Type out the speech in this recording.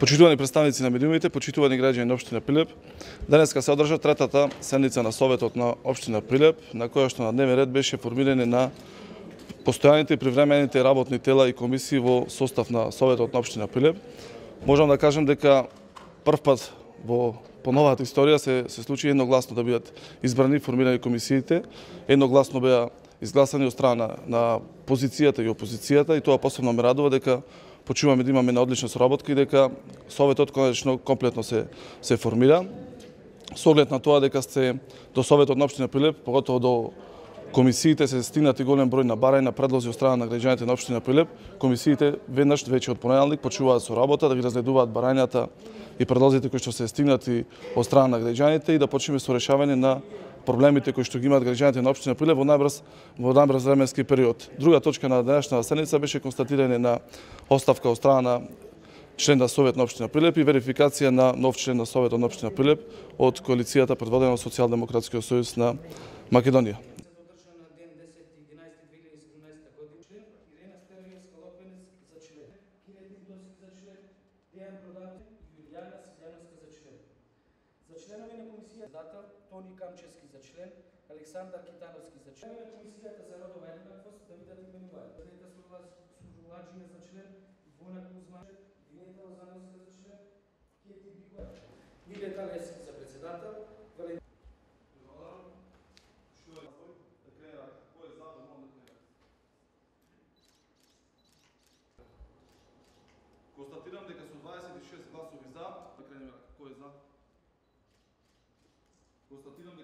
Почитувани представници на медиумите, почитувани граѓани на општина Прилеп, денеска се одржа третата седница на Советот на општина Прилеп, на која што на дневен ред беше формирање на постојаните и привремените работни тела и комисии во состав на Советот на општина Прилеп. Можам да кажам дека прв пат во новата историја се случи едногласно да бидат избрани и формирани комисиите, едногласно беа изгласани од страна на позицијата и опозицијата, и тоа посебно ме радува дека почуваме да имаме една одлична соработка и дека Советот конечно комплетно се формира. Со оглед на тоа дека сте до Советот на општина Прилеп, поготово до комисиите се стигнати голем број на барања, предлози од страна на граѓаните на општина Прилеп, комисиите веднаш веќе од понеделник почуваат со работа да ги разгледуваат барањата и предлозите кои што се стигнати од страна на граѓаните и да почнеме со решавање на проблемите кои што ги имаат граѓаните на општина Прилеп во најбрз временски период. Друга точка на денешната седница беше констатирање на оставка од страна на член на Совет на општина Прилеп и верификација на нов член на Советот на општина Прилеп од коалицијата предводена од Социјалдемократскиот сојуз на Македонија. За членови на комисијата Тони Камчевски за член, Александар Китановски за член. На комисијата за родова еднаквост да бидат именувани Злата Служуваџиня за член, Ивона Кузма, Димитра Озановска за член, Кети Бикова, Милета Лески за председател, Констатирам дека со 26 гласови за, кој е за? Констатирам